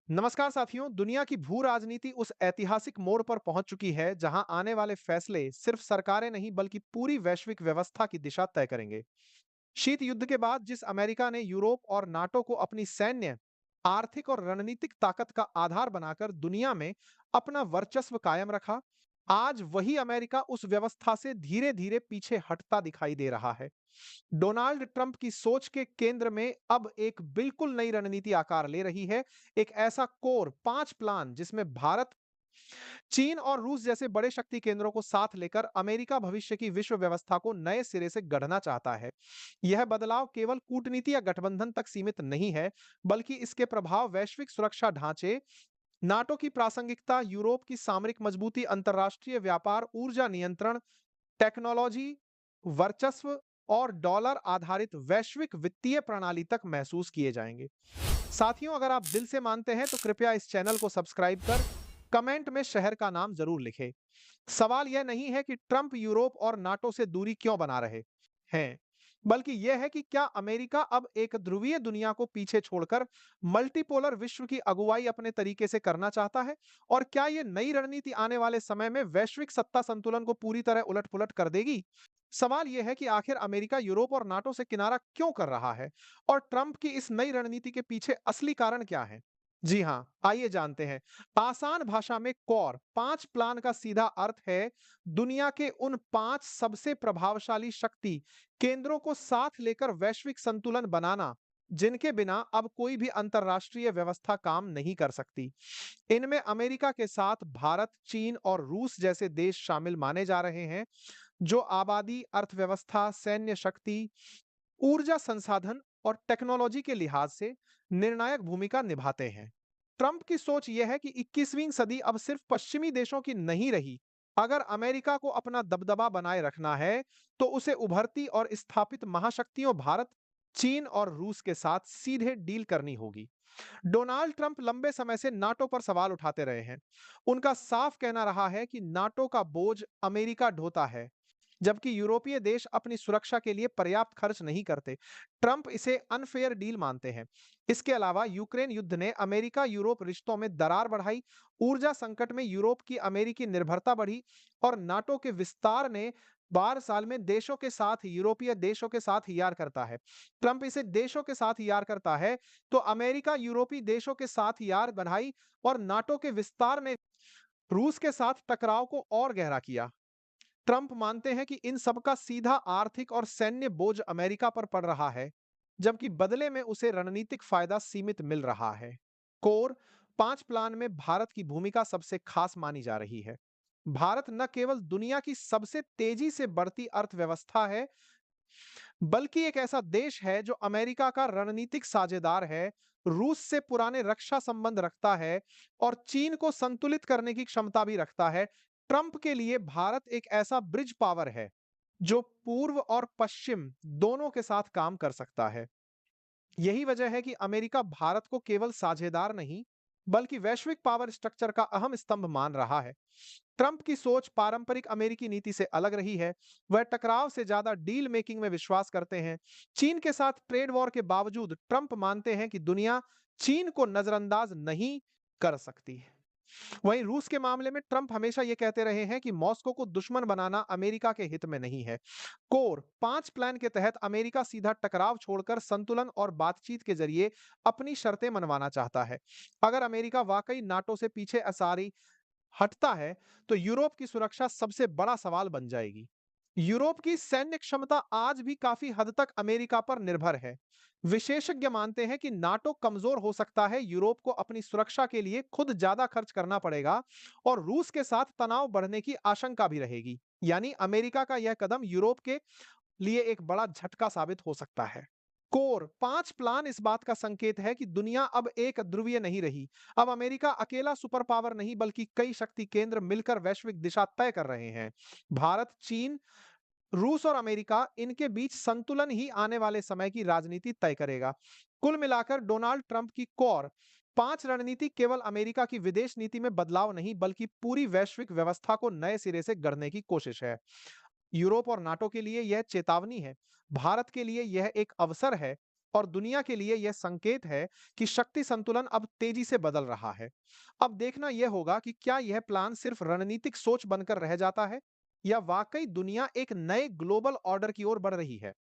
नमस्कार साथियों, दुनिया की भू राजनीति उस ऐतिहासिक मोड़ पर पहुंच चुकी है जहां आने वाले फैसले सिर्फ सरकारें नहीं बल्कि पूरी वैश्विक व्यवस्था की दिशा तय करेंगे। शीत युद्ध के बाद जिस अमेरिका ने यूरोप और नाटो को अपनी सैन्य, आर्थिक और रणनीतिक ताकत का आधार बनाकर दुनिया में अपना वर्चस्व कायम रखा, आज वही अमेरिका उस व्यवस्था से धीरे-धीरे पीछे हटता दिखाई दे रहा है। डोनाल्ड ट्रंप की सोच के केंद्र में अब एक बिल्कुल नई रणनीति आकार ले रही है। एक ऐसा कोर 5 प्लान जिसमें भारत, चीन और रूस जैसे बड़े शक्ति केंद्रों को साथ लेकर अमेरिका भविष्य की विश्व व्यवस्था को नए सिरे से गढ़ना चाहता है। यह बदलाव केवल कूटनीति या गठबंधन तक सीमित नहीं है, बल्कि इसके प्रभाव वैश्विक सुरक्षा ढांचे, नाटो की प्रासंगिकता, यूरोप की सामरिक मजबूती, अंतरराष्ट्रीय व्यापार, ऊर्जा नियंत्रण, टेक्नोलॉजी, वर्चस्व और डॉलर आधारित वैश्विक वित्तीय प्रणाली तक महसूस किए जाएंगे। साथियों, अगर आप दिल से मानते हैं तो कृपया इस चैनल को सब्सक्राइब कर कमेंट में शहर का नाम जरूर लिखें। सवाल यह नहीं है कि ट्रंप यूरोप और नाटो से दूरी क्यों बना रहे हैं, बल्कि यह है कि क्या अमेरिका अब एक ध्रुवीय दुनिया को पीछे छोड़कर मल्टीपोलर विश्व की अगुवाई अपने तरीके से करना चाहता है, और क्या यह नई रणनीति आने वाले समय में वैश्विक सत्ता संतुलन को पूरी तरह उलट-पुलट कर देगी? सवाल यह है कि आखिर अमेरिका यूरोप और नाटो से किनारा क्यों कर रहा है, और ट्रंप की इस नई रणनीति के पीछे असली कारण क्या है? जी हां, आइए जानते हैं। आसान भाषा में कोर 5 प्लान का सीधा अर्थ है दुनिया के उन 5 सबसे प्रभावशाली शक्ति केंद्रों को साथ लेकर वैश्विक संतुलन बनाना, जिनके बिना अब कोई भी अंतरराष्ट्रीय व्यवस्था काम नहीं कर सकती। इनमें अमेरिका के साथ भारत, चीन और रूस जैसे देश शामिल माने जा रहे हैं, जो आबादी, अर्थव्यवस्था, सैन्य शक्ति, ऊर्जा संसाधन और टेक्नोलॉजी के लिहाज से निर्णायक भूमिका निभाते हैं। ट्रंप की सोच यह है कि 21वीं सदी अब सिर्फ पश्चिमी देशों की नहीं रही। अगर अमेरिका को अपना दबदबा बनाए रखना है, तो उसे उभरती और स्थापित महाशक्तियों भारत, चीन और रूस के साथ सीधे डील करनी होगी। डोनाल्ड ट्रंप लंबे समय से नाटो पर सवाल उठाते रहे हैं। उनका साफ कहना रहा है कि नाटो का बोझ अमेरिका ढोता है, जबकि यूरोपीय देश अपनी सुरक्षा के लिए पर्याप्त खर्च नहीं करते। ट्रंप इसे अनफेयर डील मानते हैं। इसके अलावा यूक्रेन युद्ध ने अमेरिका यूरोप रिश्तों में दरार बढ़ाई, ऊर्जा संकट में यूरोप की अमेरिकी निर्भरता बढ़ी, और नाटो के विस्तार ने 12 साल में देशों के साथ, यूरोपीय देशों के साथ यार करता है। ट्रंप इसे देशों के साथ यार करता है, तो अमेरिका यूरोपीय देशों के साथ यार बढ़ाई, और नाटो के विस्तार ने रूस के साथ टकराव को और गहरा किया। ट्रंप मानते हैं कि इन सब का सीधा आर्थिक और सैन्य बोझ अमेरिका पर पड़ रहा है, जबकि बदले में उसे रणनीतिक फायदा सीमित मिल रहा है। कोर 5 प्लान में भारत की भूमिका सबसे खास मानी जा रही है। भारत न केवल दुनिया की सबसे तेजी से बढ़ती अर्थव्यवस्था है, बल्कि एक ऐसा देश है जो अमेरिका का रणनीतिक साझेदार है, रूस से पुराने रक्षा संबंध रखता है और चीन को संतुलित करने की क्षमता भी रखता है। ट्रंप के लिए भारत एक ऐसा ब्रिज पावर है जो पूर्व और पश्चिम दोनों के साथ काम कर सकता है। यही वजह है कि अमेरिका भारत को केवल साझेदार नहीं, बल्कि वैश्विक पावर स्ट्रक्चर का अहम स्तंभ मान रहा है। ट्रंप की सोच पारंपरिक अमेरिकी नीति से अलग रही है। वह टकराव से ज्यादा डील मेकिंग में विश्वास करते हैं। चीन के साथ ट्रेड वॉर के बावजूद ट्रंप मानते हैं कि दुनिया चीन को नजरअंदाज नहीं कर सकती। वहीं रूस के मामले में ट्रंप हमेशा यह कहते रहे हैं कि मॉस्को को दुश्मन बनाना अमेरिका के हित में नहीं है। कोर 5 प्लान के तहत अमेरिका सीधा टकराव छोड़कर संतुलन और बातचीत के जरिए अपनी शर्तें मनवाना चाहता है। अगर अमेरिका वाकई नाटो से पीछे असारी हटता है, तो यूरोप की सुरक्षा सबसे बड़ा सवाल बन जाएगी। यूरोप की सैन्य क्षमता आज भी काफी हद तक अमेरिका पर निर्भर है। विशेषज्ञ मानते हैं कि नाटो कमजोर हो सकता है, यूरोप को अपनी सुरक्षा के लिए खुद ज्यादा खर्च करना पड़ेगा, और रूस के साथ तनाव बढ़ने की आशंका भी रहेगी। यानी अमेरिका का यह कदम यूरोप के लिए एक बड़ा झटका साबित हो सकता है। कोर 5 प्लान इस बात का संकेत है कि दुनिया अब एक ध्रुवीय नहीं रही। अब अमेरिका अकेला सुपर पावर नहीं, बल्कि कई शक्ति केंद्र मिलकर वैश्विक दिशा तय कर रहे हैं। भारत, चीन, रूस और अमेरिका, इनके बीच संतुलन ही आने वाले समय की राजनीति तय करेगा। कुल मिलाकर डोनाल्ड ट्रंप की कोर 5 रणनीति केवल अमेरिका की विदेश नीति में बदलाव नहीं, बल्कि पूरी वैश्विक व्यवस्था को नए सिरे से गढ़ने की कोशिश है। यूरोप और नाटो के लिए यह चेतावनी है। भारत के लिए यह एक अवसर है। और दुनिया के लिए यह संकेत है कि शक्ति संतुलन अब तेजी से बदल रहा है। अब देखना यह होगा कि क्या यह प्लान सिर्फ रणनीतिक सोच बनकर रह जाता है या वाकई दुनिया एक नए ग्लोबल ऑर्डर की ओर बढ़ रही है।